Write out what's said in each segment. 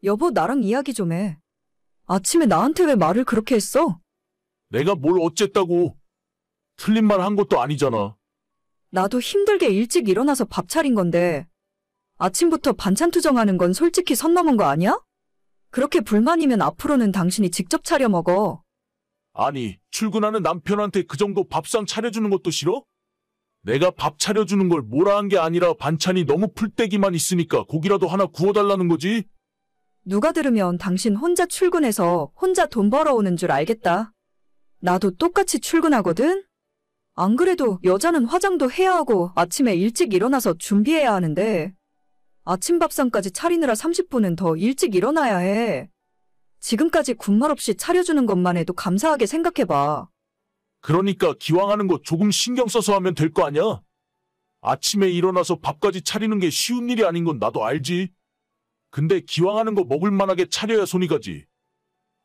여보, 나랑 이야기 좀 해. 아침에 나한테 왜 말을 그렇게 했어? 내가 뭘 어쨌다고. 틀린 말 한 것도 아니잖아. 나도 힘들게 일찍 일어나서 밥 차린 건데 아침부터 반찬 투정하는 건 솔직히 선 넘은 거 아니야? 그렇게 불만이면 앞으로는 당신이 직접 차려 먹어. 아니, 출근하는 남편한테 그 정도 밥상 차려주는 것도 싫어? 내가 밥 차려주는 걸 뭐라 한 게 아니라 반찬이 너무 풀떼기만 있으니까 고기라도 하나 구워달라는 거지? 누가 들으면 당신 혼자 출근해서 혼자 돈 벌어오는 줄 알겠다. 나도 똑같이 출근하거든? 안 그래도 여자는 화장도 해야 하고 아침에 일찍 일어나서 준비해야 하는데 아침 밥상까지 차리느라 30분은 더 일찍 일어나야 해. 지금까지 군말 없이 차려주는 것만 해도 감사하게 생각해봐. 그러니까 기왕 하는 거 조금 신경 써서 하면 될 거 아니야? 아침에 일어나서 밥까지 차리는 게 쉬운 일이 아닌 건 나도 알지. 근데 기왕 하는 거 먹을 만하게 차려야 손이 가지.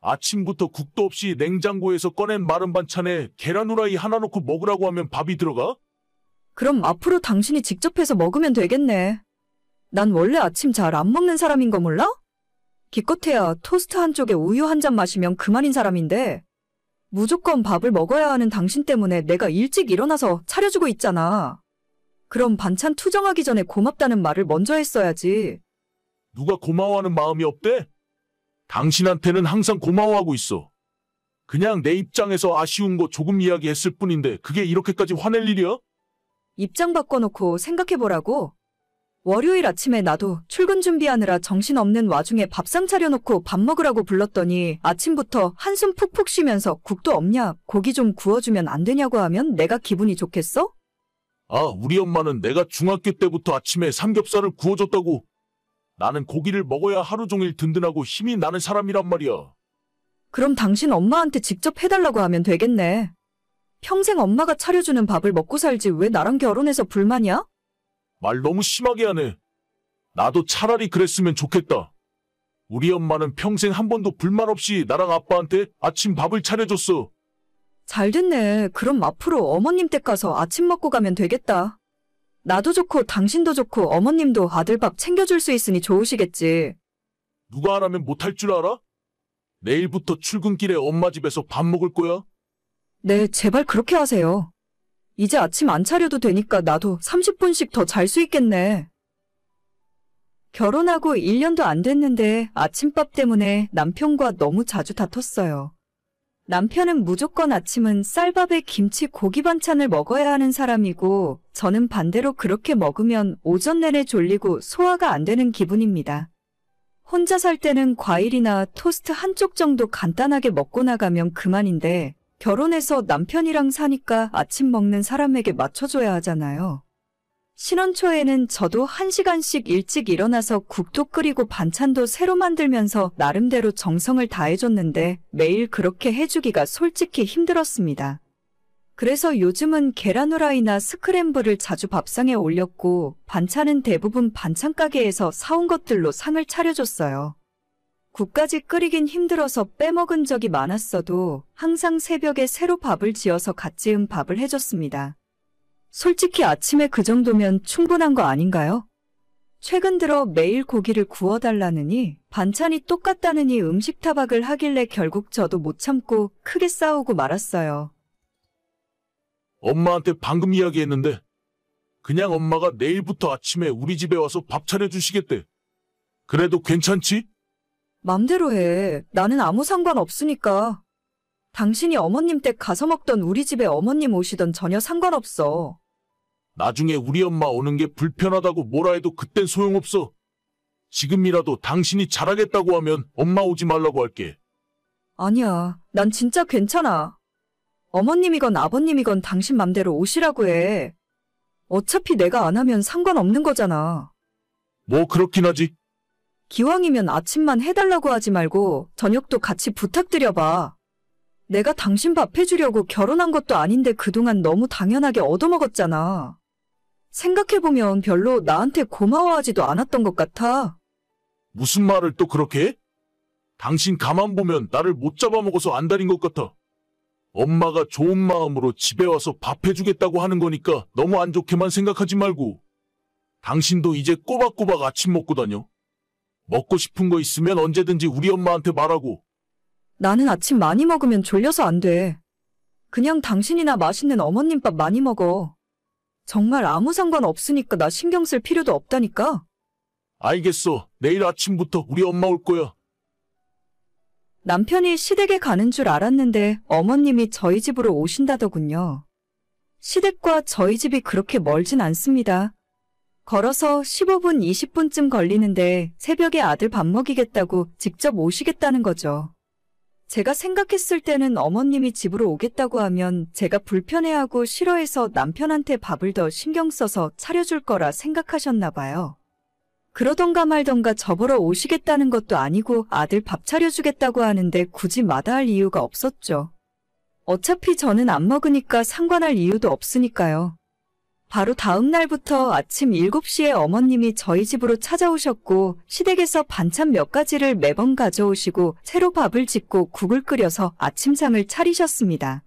아침부터 국도 없이 냉장고에서 꺼낸 마른 반찬에 계란 후라이 하나 넣고 먹으라고 하면 밥이 들어가? 그럼 앞으로 당신이 직접 해서 먹으면 되겠네. 난 원래 아침 잘 안 먹는 사람인 거 몰라? 기껏해야 토스트 한쪽에 우유 한 잔 마시면 그만인 사람인데 무조건 밥을 먹어야 하는 당신 때문에 내가 일찍 일어나서 차려주고 있잖아. 그럼 반찬 투정하기 전에 고맙다는 말을 먼저 했어야지. 누가 고마워하는 마음이 없대? 당신한테는 항상 고마워하고 있어. 그냥 내 입장에서 아쉬운 거 조금 이야기했을 뿐인데 그게 이렇게까지 화낼 일이야? 입장 바꿔놓고 생각해보라고. 월요일 아침에 나도 출근 준비하느라 정신없는 와중에 밥상 차려놓고 밥 먹으라고 불렀더니 아침부터 한숨 푹푹 쉬면서 국도 없냐, 고기 좀 구워주면 안 되냐고 하면 내가 기분이 좋겠어? 아, 우리 엄마는 내가 중학교 때부터 아침에 삼겹살을 구워줬다고. 나는 고기를 먹어야 하루 종일 든든하고 힘이 나는 사람이란 말이야. 그럼 당신 엄마한테 직접 해달라고 하면 되겠네. 평생 엄마가 차려주는 밥을 먹고 살지 왜 나랑 결혼해서 불만이야? 말 너무 심하게 하네. 나도 차라리 그랬으면 좋겠다. 우리 엄마는 평생 한 번도 불만 없이 나랑 아빠한테 아침 밥을 차려줬어. 잘 됐네. 그럼 앞으로 어머님 댁 가서 아침 먹고 가면 되겠다. 나도 좋고 당신도 좋고 어머님도 아들 밥 챙겨줄 수 있으니 좋으시겠지. 누가 안 하면 못할 줄 알아? 내일부터 출근길에 엄마 집에서 밥 먹을 거야? 네, 제발 그렇게 하세요. 이제 아침 안 차려도 되니까 나도 30분씩 더 잘 수 있겠네. 결혼하고 1년도 안 됐는데 아침밥 때문에 남편과 너무 자주 다퉜어요. 남편은 무조건 아침은 쌀밥에 김치 고기 반찬을 먹어야 하는 사람이고 저는 반대로 그렇게 먹으면 오전 내내 졸리고 소화가 안 되는 기분입니다. 혼자 살 때는 과일이나 토스트 한쪽 정도 간단하게 먹고 나가면 그만인데 결혼해서 남편이랑 사니까 아침 먹는 사람에게 맞춰줘야 하잖아요. 신혼 초에는 저도 1시간씩 일찍 일어나서 국도 끓이고 반찬도 새로 만들면서 나름대로 정성을 다해줬는데 매일 그렇게 해주기가 솔직히 힘들었습니다. 그래서 요즘은 계란 후라이나 스크램블을 자주 밥상에 올렸고 반찬은 대부분 반찬 가게에서 사온 것들로 상을 차려줬어요. 국까지 끓이긴 힘들어서 빼먹은 적이 많았어도 항상 새벽에 새로 밥을 지어서 갓 지은 밥을 해줬습니다. 솔직히 아침에 그 정도면 충분한 거 아닌가요? 최근 들어 매일 고기를 구워달라느니 반찬이 똑같다느니 음식 타박을 하길래 결국 저도 못 참고 크게 싸우고 말았어요. 엄마한테 방금 이야기했는데 그냥 엄마가 내일부터 아침에 우리 집에 와서 밥 차려주시겠대. 그래도 괜찮지? 맘대로 해. 나는 아무 상관 없으니까. 당신이 어머님 댁 가서 먹던 우리 집에 어머님 오시던 전혀 상관없어. 나중에 우리 엄마 오는 게 불편하다고 뭐라 해도 그땐 소용없어. 지금이라도 당신이 잘하겠다고 하면 엄마 오지 말라고 할게. 아니야. 난 진짜 괜찮아. 어머님이건 아버님이건 당신 맘대로 오시라고 해. 어차피 내가 안 하면 상관없는 거잖아. 뭐 그렇긴 하지. 기왕이면 아침만 해달라고 하지 말고 저녁도 같이 부탁드려봐. 내가 당신 밥 해주려고 결혼한 것도 아닌데 그동안 너무 당연하게 얻어먹었잖아. 생각해보면 별로 나한테 고마워하지도 않았던 것 같아. 무슨 말을 또 그렇게 해? 당신 가만 보면 나를 못 잡아먹어서 안달인 것 같아. 엄마가 좋은 마음으로 집에 와서 밥 해주겠다고 하는 거니까 너무 안 좋게만 생각하지 말고. 당신도 이제 꼬박꼬박 아침 먹고 다녀. 먹고 싶은 거 있으면 언제든지 우리 엄마한테 말하고. 나는 아침 많이 먹으면 졸려서 안 돼. 그냥 당신이나 맛있는 어머님 밥 많이 먹어. 정말 아무 상관 없으니까 나 신경 쓸 필요도 없다니까. 알겠어. 내일 아침부터 우리 엄마 올 거야. 남편이 시댁에 가는 줄 알았는데 어머님이 저희 집으로 오신다더군요. 시댁과 저희 집이 그렇게 멀진 않습니다. 걸어서 15분, 20분쯤 걸리는데 새벽에 아들 밥 먹이겠다고 직접 오시겠다는 거죠. 제가 생각했을 때는 어머님이 집으로 오겠다고 하면 제가 불편해하고 싫어해서 남편한테 밥을 더 신경 써서 차려줄 거라 생각하셨나 봐요. 그러던가 말던가 저보러 오시겠다는 것도 아니고 아들 밥 차려주겠다고 하는데 굳이 마다할 이유가 없었죠. 어차피 저는 안 먹으니까 상관할 이유도 없으니까요. 바로 다음 날부터 아침 7시에 어머님이 저희 집으로 찾아오셨고 시댁에서 반찬 몇 가지를 매번 가져오시고 새로 밥을 짓고 국을 끓여서 아침상을 차리셨습니다.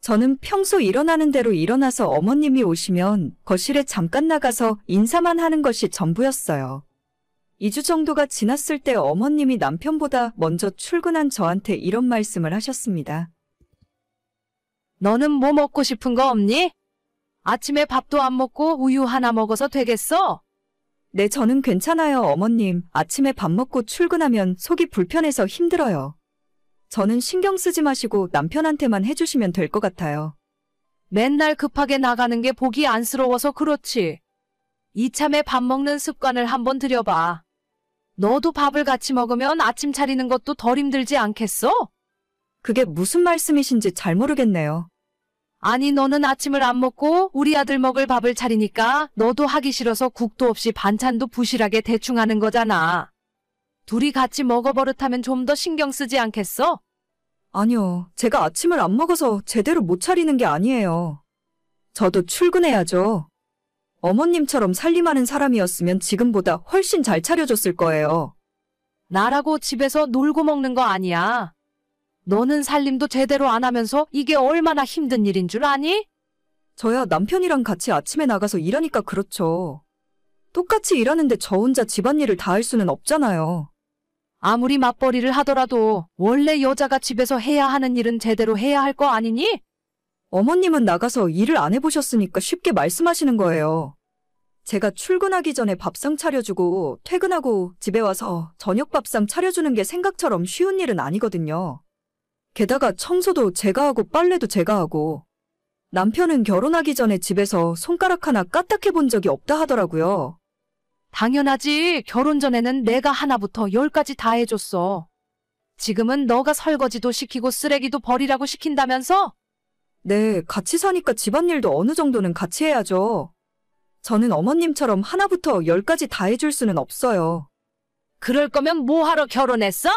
저는 평소 일어나는 대로 일어나서 어머님이 오시면 거실에 잠깐 나가서 인사만 하는 것이 전부였어요. 2주 정도가 지났을 때 어머님이 남편보다 먼저 출근한 저한테 이런 말씀을 하셨습니다. 너는 뭐 먹고 싶은 거 없니? 아침에 밥도 안 먹고 우유 하나 먹어서 되겠어? 네, 저는 괜찮아요, 어머님. 아침에 밥 먹고 출근하면 속이 불편해서 힘들어요. 저는 신경 쓰지 마시고 남편한테만 해주시면 될 것 같아요. 맨날 급하게 나가는 게 보기 안쓰러워서 그렇지. 이참에 밥 먹는 습관을 한번 들여봐. 너도 밥을 같이 먹으면 아침 차리는 것도 덜 힘들지 않겠어? 그게 무슨 말씀이신지 잘 모르겠네요. 아니, 너는 아침을 안 먹고 우리 아들 먹을 밥을 차리니까 너도 하기 싫어서 국도 없이 반찬도 부실하게 대충 하는 거잖아. 둘이 같이 먹어 버릇하면 좀 더 신경 쓰지 않겠어? 아니요, 제가 아침을 안 먹어서 제대로 못 차리는 게 아니에요. 저도 출근해야죠. 어머님처럼 살림하는 사람이었으면 지금보다 훨씬 잘 차려줬을 거예요. 나라고 집에서 놀고 먹는 거 아니야. 너는 살림도 제대로 안 하면서 이게 얼마나 힘든 일인 줄 아니? 저야 남편이랑 같이 아침에 나가서 일하니까 그렇죠. 똑같이 일하는데 저 혼자 집안일을 다 할 수는 없잖아요. 아무리 맞벌이를 하더라도 원래 여자가 집에서 해야 하는 일은 제대로 해야 할 거 아니니? 어머님은 나가서 일을 안 해보셨으니까 쉽게 말씀하시는 거예요. 제가 출근하기 전에 밥상 차려주고 퇴근하고 집에 와서 저녁 밥상 차려주는 게 생각처럼 쉬운 일은 아니거든요. 게다가 청소도 제가 하고 빨래도 제가 하고 남편은 결혼하기 전에 집에서 손가락 하나 까딱해 본 적이 없다 하더라고요. 당연하지. 결혼 전에는 내가 하나부터 10까지 다 해줬어. 지금은 너가 설거지도 시키고 쓰레기도 버리라고 시킨다면서? 네, 같이 사니까 집안일도 어느 정도는 같이 해야죠. 저는 어머님처럼 하나부터 10까지 다 해줄 수는 없어요. 그럴 거면 뭐하러 결혼했어?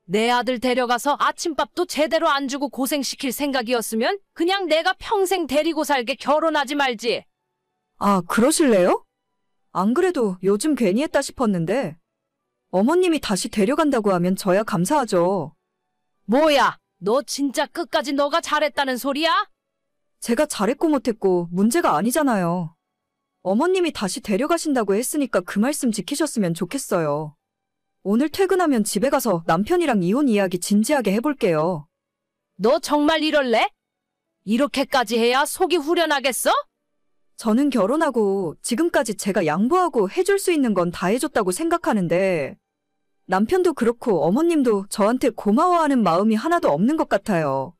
내 아들 데려가서 아침밥도 제대로 안 주고 고생시킬 생각이었으면 그냥 내가 평생 데리고 살게 결혼하지 말지. 아, 그러실래요? 안 그래도 요즘 괜히 했다 싶었는데 어머님이 다시 데려간다고 하면 저야 감사하죠. 뭐야, 너 진짜 끝까지 너가 잘했다는 소리야? 제가 잘했고 못했고 문제가 아니잖아요. 어머님이 다시 데려가신다고 했으니까 그 말씀 지키셨으면 좋겠어요. 오늘 퇴근하면 집에 가서 남편이랑 이혼 이야기 진지하게 해볼게요. 너 정말 이럴래? 이렇게까지 해야 속이 후련하겠어? 저는 결혼하고 지금까지 제가 양보하고 해줄 수 있는 건 다 해줬다고 생각하는데 남편도 그렇고 어머님도 저한테 고마워하는 마음이 하나도 없는 것 같아요.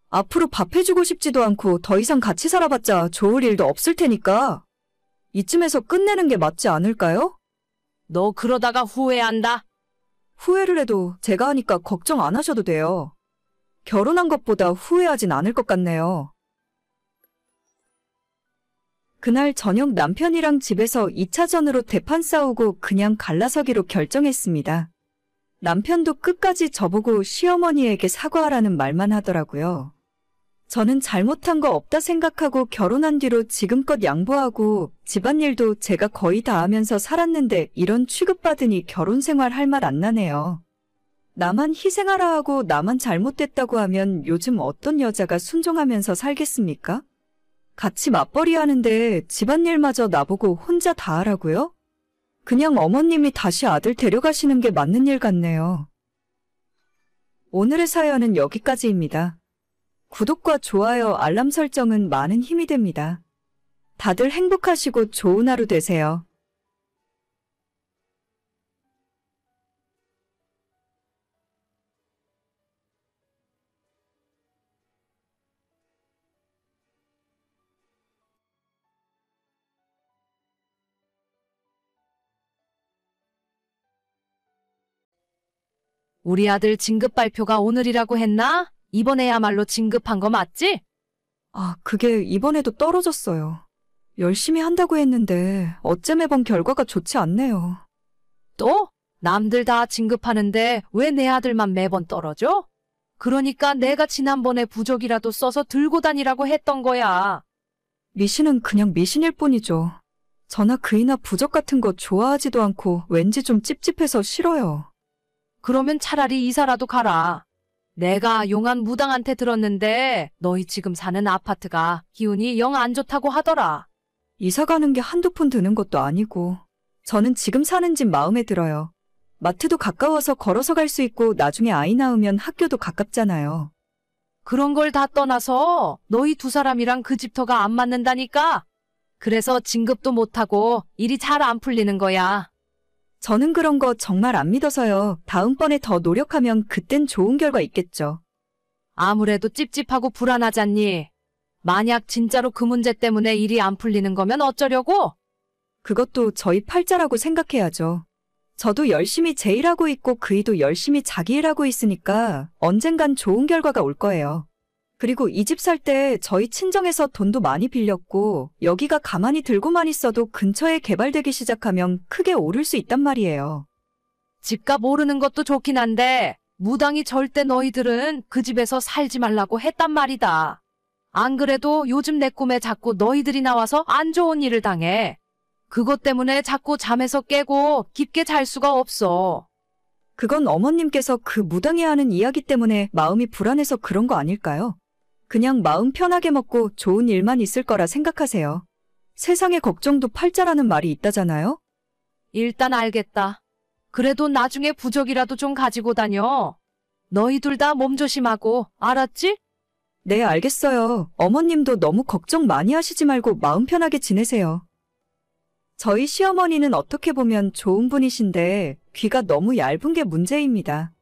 앞으로 밥 해주고 싶지도 않고 더 이상 같이 살아봤자 좋을 일도 없을 테니까 이쯤에서 끝내는 게 맞지 않을까요? 너 그러다가 후회한다. 후회를 해도 제가 하니까 걱정 안 하셔도 돼요. 결혼한 것보다 후회하진 않을 것 같네요. 그날 저녁 남편이랑 집에서 2차전으로 대판 싸우고 그냥 갈라서기로 결정했습니다. 남편도 끝까지 저보고 시어머니에게 사과하라는 말만 하더라고요. 저는 잘못한 거 없다 생각하고 결혼한 뒤로 지금껏 양보하고 집안일도 제가 거의 다 하면서 살았는데 이런 취급받으니 결혼 생활 할 맛 안 나네요. 나만 희생하라 하고 나만 잘못됐다고 하면 요즘 어떤 여자가 순종하면서 살겠습니까? 같이 맞벌이 하는데 집안일마저 나보고 혼자 다 하라고요? 그냥 어머님이 다시 아들 데려가시는 게 맞는 일 같네요. 오늘의 사연은 여기까지입니다. 구독과 좋아요, 알람 설정은 많은 힘이 됩니다. 다들 행복하시고 좋은 하루 되세요. 우리 아들 진급 발표가 오늘이라고 했나? 이번에야말로 진급한 거 맞지? 아, 그게 이번에도 떨어졌어요. 열심히 한다고 했는데 어째 매번 결과가 좋지 않네요. 또? 남들 다 진급하는데 왜 내 아들만 매번 떨어져? 그러니까 내가 지난번에 부적이라도 써서 들고 다니라고 했던 거야. 미신은 그냥 미신일 뿐이죠. 저나 그이나 부적 같은 거 좋아하지도 않고 왠지 좀 찝찝해서 싫어요. 그러면 차라리 이사라도 가라. 내가 용한 무당한테 들었는데 너희 지금 사는 아파트가 기운이 영 안 좋다고 하더라. 이사 가는 게 한두 푼 드는 것도 아니고 저는 지금 사는 집 마음에 들어요. 마트도 가까워서 걸어서 갈 수 있고 나중에 아이 낳으면 학교도 가깝잖아요. 그런 걸 다 떠나서 너희 두 사람이랑 그 집터가 안 맞는다니까. 그래서 진급도 못하고 일이 잘 안 풀리는 거야. 저는 그런 거 정말 안 믿어서요. 다음번에 더 노력하면 그땐 좋은 결과 있겠죠. 아무래도 찝찝하고 불안하잖니. 만약 진짜로 그 문제 때문에 일이 안 풀리는 거면 어쩌려고? 그것도 저희 팔자라고 생각해야죠. 저도 열심히 제 일하고 있고 그이도 열심히 자기 일하고 있으니까 언젠간 좋은 결과가 올 거예요. 그리고 이 집 살 때 저희 친정에서 돈도 많이 빌렸고 여기가 가만히 들고만 있어도 근처에 개발되기 시작하면 크게 오를 수 있단 말이에요. 집값 오르는 것도 좋긴 한데 무당이 절대 너희들은 그 집에서 살지 말라고 했단 말이다. 안 그래도 요즘 내 꿈에 자꾸 너희들이 나와서 안 좋은 일을 당해. 그것 때문에 자꾸 잠에서 깨고 깊게 잘 수가 없어. 그건 어머님께서 그 무당이 하는 이야기 때문에 마음이 불안해서 그런 거 아닐까요? 그냥 마음 편하게 먹고 좋은 일만 있을 거라 생각하세요. 세상에 걱정도 팔자라는 말이 있다잖아요? 일단 알겠다. 그래도 나중에 부적이라도 좀 가지고 다녀. 너희 둘 다 몸 조심하고, 알았지? 네, 알겠어요. 어머님도 너무 걱정 많이 하시지 말고 마음 편하게 지내세요. 저희 시어머니는 어떻게 보면 좋은 분이신데 귀가 너무 얇은 게 문제입니다.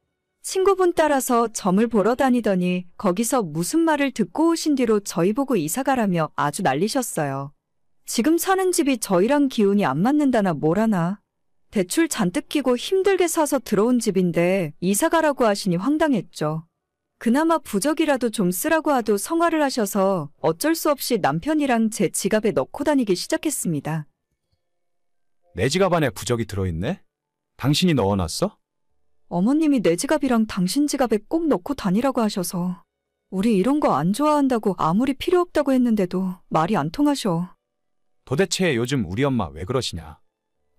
친구분 따라서 점을 보러 다니더니 거기서 무슨 말을 듣고 오신 뒤로 저희 보고 이사 가라며 아주 난리셨어요. 지금 사는 집이 저희랑 기운이 안 맞는다나 뭐라나. 대출 잔뜩 끼고 힘들게 사서 들어온 집인데 이사 가라고 하시니 황당했죠. 그나마 부적이라도 좀 쓰라고 하도 성화를 하셔서 어쩔 수 없이 남편이랑 제 지갑에 넣고 다니기 시작했습니다. 내 지갑 안에 부적이 들어있네? 당신이 넣어놨어? 어머님이 내 지갑이랑 당신 지갑에 꼭 넣고 다니라고 하셔서 우리 이런 거 안 좋아한다고 아무리 필요 없다고 했는데도 말이 안 통하셔. 도대체 요즘 우리 엄마 왜 그러시냐?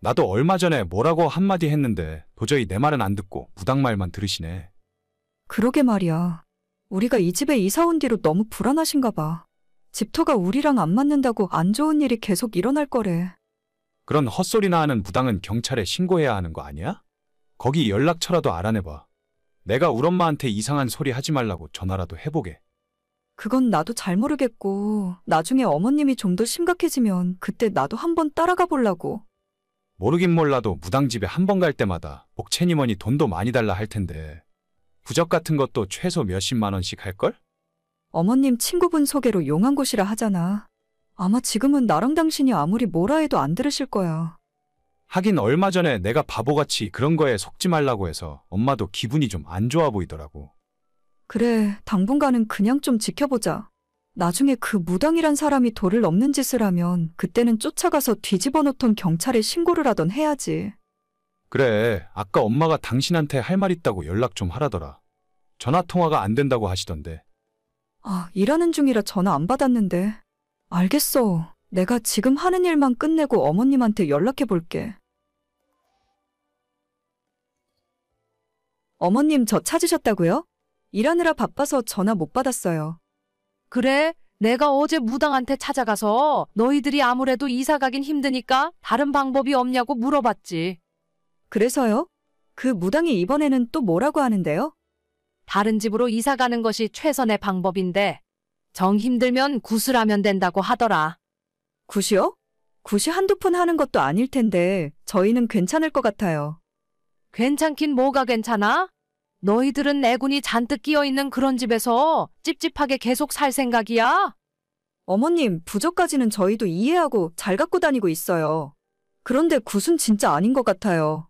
나도 얼마 전에 뭐라고 한마디 했는데 도저히 내 말은 안 듣고 무당 말만 들으시네. 그러게 말이야. 우리가 이 집에 이사 온 뒤로 너무 불안하신가 봐. 집터가 우리랑 안 맞는다고 안 좋은 일이 계속 일어날 거래. 그런 헛소리나 하는 무당은 경찰에 신고해야 하는 거 아니야? 거기 연락처라도 알아내봐. 내가 우리 엄마한테 이상한 소리 하지 말라고 전화라도 해보게. 그건 나도 잘 모르겠고 나중에 어머님이 좀 더 심각해지면 그때 나도 한번 따라가 보려고. 모르긴 몰라도 무당집에 한 번 갈 때마다 복채니머니 돈도 많이 달라 할 텐데 부적 같은 것도 최소 몇십만 원씩 할걸? 어머님 친구분 소개로 용한 곳이라 하잖아. 아마 지금은 나랑 당신이 아무리 뭐라 해도 안 들으실 거야. 하긴 얼마 전에 내가 바보같이 그런 거에 속지 말라고 해서 엄마도 기분이 좀 안 좋아 보이더라고. 그래, 당분간은 그냥 좀 지켜보자. 나중에 그 무당이란 사람이 도를 넘는 짓을 하면 그때는 쫓아가서 뒤집어 놓던 경찰에 신고를 하던 해야지. 그래, 아까 엄마가 당신한테 할 말 있다고 연락 좀 하라더라. 전화통화가 안 된다고 하시던데. 아, 일하는 중이라 전화 안 받았는데. 알겠어. 내가 지금 하는 일만 끝내고 어머님한테 연락해 볼게. 어머님 저 찾으셨다고요? 일하느라 바빠서 전화 못 받았어요. 그래, 내가 어제 무당한테 찾아가서 너희들이 아무래도 이사 가긴 힘드니까 다른 방법이 없냐고 물어봤지. 그래서요? 그 무당이 이번에는 또 뭐라고 하는데요? 다른 집으로 이사 가는 것이 최선의 방법인데 정 힘들면 구슬하면 된다고 하더라. 굿이요? 굿이 한두 푼 하는 것도 아닐 텐데 저희는 괜찮을 것 같아요. 괜찮긴 뭐가 괜찮아? 너희들은 내군이 잔뜩 끼어있는 그런 집에서 찝찝하게 계속 살 생각이야? 어머님, 부적까지는 저희도 이해하고 잘 갖고 다니고 있어요. 그런데 굿은 진짜 아닌 것 같아요.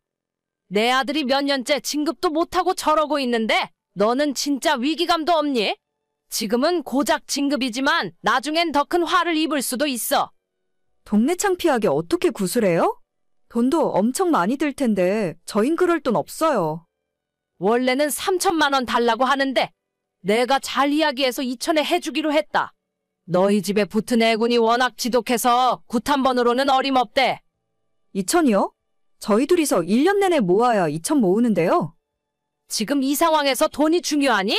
내 아들이 몇 년째 진급도 못하고 저러고 있는데 너는 진짜 위기감도 없니? 지금은 고작 진급이지만 나중엔 더 큰 화를 입을 수도 있어. 동네 창피하게 어떻게 굿을 해요? 돈도 엄청 많이 들 텐데 저흰 그럴 돈 없어요. 원래는 3천만 원 달라고 하는데 내가 잘 이야기해서 2천에 해주기로 했다. 너희 집에 붙은 애군이 워낙 지독해서 굿 한 번으로는 어림없대. 2천이요? 저희 둘이서 1년 내내 모아야 2천 모으는데요. 지금 이 상황에서 돈이 중요하니?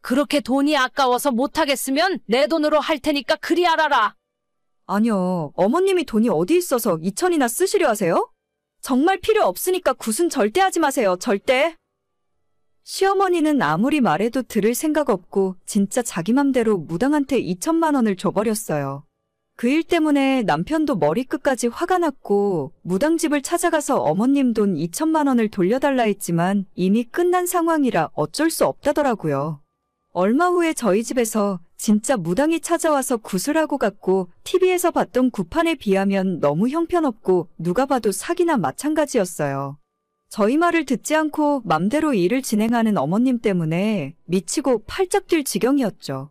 그렇게 돈이 아까워서 못하겠으면 내 돈으로 할 테니까 그리 알아라. 아니요, 어머님이 돈이 어디 있어서 2천이나 쓰시려 하세요? 정말 필요 없으니까 굿은 절대 하지 마세요, 절대. 시어머니는 아무리 말해도 들을 생각 없고 진짜 자기 맘대로 무당한테 2천만 원을 줘버렸어요. 그 일 때문에 남편도 머리끝까지 화가 났고 무당집을 찾아가서 어머님 돈 2천만 원을 돌려달라 했지만 이미 끝난 상황이라 어쩔 수 없다더라고요. 얼마 후에 저희 집에서 진짜 무당이 찾아와서 굿을 하고 갔고 TV에서 봤던 굿판에 비하면 너무 형편없고 누가 봐도 사기나 마찬가지였어요. 저희 말을 듣지 않고 맘대로 일을 진행하는 어머님 때문에 미치고 팔짝 뛸 지경이었죠.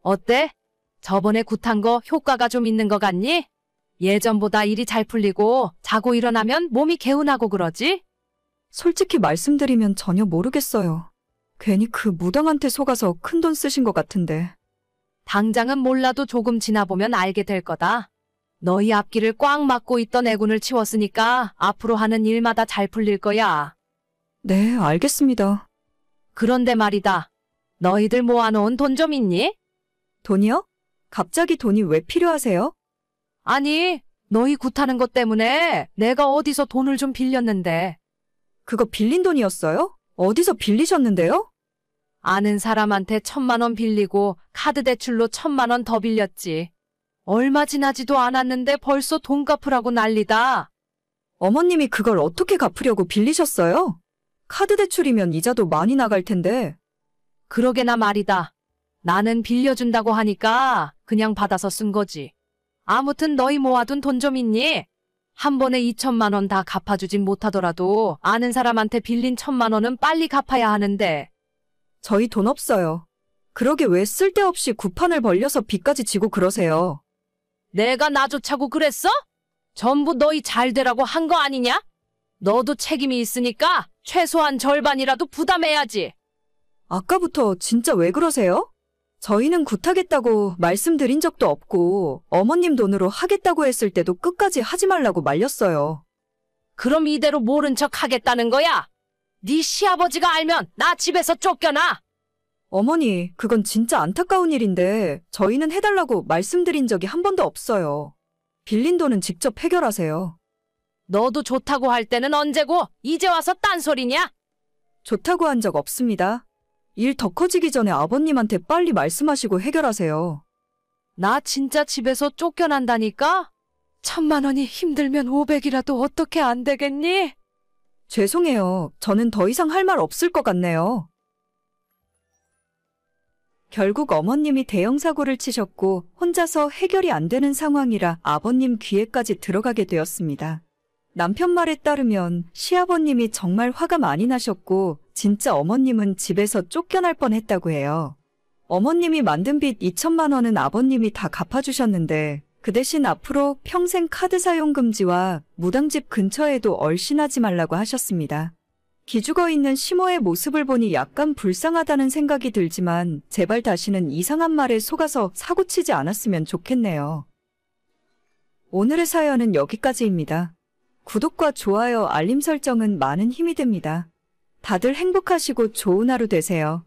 어때? 저번에 굿한 거 효과가 좀 있는 것 같니? 예전보다 일이 잘 풀리고 자고 일어나면 몸이 개운하고 그러지? 솔직히 말씀드리면 전혀 모르겠어요. 괜히 그 무당한테 속아서 큰돈 쓰신 것 같은데. 당장은 몰라도 조금 지나보면 알게 될 거다. 너희 앞길을 꽉 막고 있던 애군을 치웠으니까 앞으로 하는 일마다 잘 풀릴 거야. 네, 알겠습니다. 그런데 말이다. 너희들 모아놓은 돈 좀 있니? 돈이요? 갑자기 돈이 왜 필요하세요? 아니, 너희 굿하는 것 때문에 내가 어디서 돈을 좀 빌렸는데. 그거 빌린 돈이었어요? 어디서 빌리셨는데요? 아는 사람한테 1,000만 원 빌리고 카드 대출로 1,000만 원 더 빌렸지. 얼마 지나지도 않았는데 벌써 돈 갚으라고 난리다. 어머님이 그걸 어떻게 갚으려고 빌리셨어요? 카드 대출이면 이자도 많이 나갈 텐데. 그러게나 말이다. 나는 빌려준다고 하니까 그냥 받아서 쓴 거지. 아무튼 너희 모아둔 돈 좀 있니? 한 번에 2천만 원 다 갚아주진 못하더라도 아는 사람한테 빌린 1,000만 원은 빨리 갚아야 하는데. 저희 돈 없어요. 그러게 왜 쓸데없이 구판을 벌려서 빚까지 지고 그러세요? 내가 나조차고 그랬어? 전부 너희 잘 되라고 한 거 아니냐? 너도 책임이 있으니까 최소한 절반이라도 부담해야지. 아까부터 진짜 왜 그러세요? 저희는 굿하겠다고 말씀드린 적도 없고 어머님 돈으로 하겠다고 했을 때도 끝까지 하지 말라고 말렸어요. 그럼 이대로 모른 척 하겠다는 거야? 네 시아버지가 알면 나 집에서 쫓겨나. 어머니, 그건 진짜 안타까운 일인데 저희는 해달라고 말씀드린 적이 한 번도 없어요. 빌린 돈은 직접 해결하세요. 너도 좋다고 할 때는 언제고 이제 와서 딴소리냐? 좋다고 한 적 없습니다. 일 더 커지기 전에 아버님한테 빨리 말씀하시고 해결하세요. 나 진짜 집에서 쫓겨난다니까? 1,000만 원이 힘들면 500이라도 어떻게 안 되겠니? 죄송해요. 저는 더 이상 할 말 없을 것 같네요. 결국 어머님이 대형 사고를 치셨고 혼자서 해결이 안 되는 상황이라 아버님 귀에까지 들어가게 되었습니다. 남편 말에 따르면 시아버님이 정말 화가 많이 나셨고 진짜 어머님은 집에서 쫓겨날 뻔했다고 해요. 어머님이 만든 빚 2천만 원은 아버님이 다 갚아주셨는데 그 대신 앞으로 평생 카드 사용 금지와 무당집 근처에도 얼씬하지 말라고 하셨습니다. 기죽어 있는 시모의 모습을 보니 약간 불쌍하다는 생각이 들지만 제발 다시는 이상한 말에 속아서 사고치지 않았으면 좋겠네요. 오늘의 사연은 여기까지입니다. 구독과 좋아요, 알림 설정은 많은 힘이 됩니다. 다들 행복하시고 좋은 하루 되세요.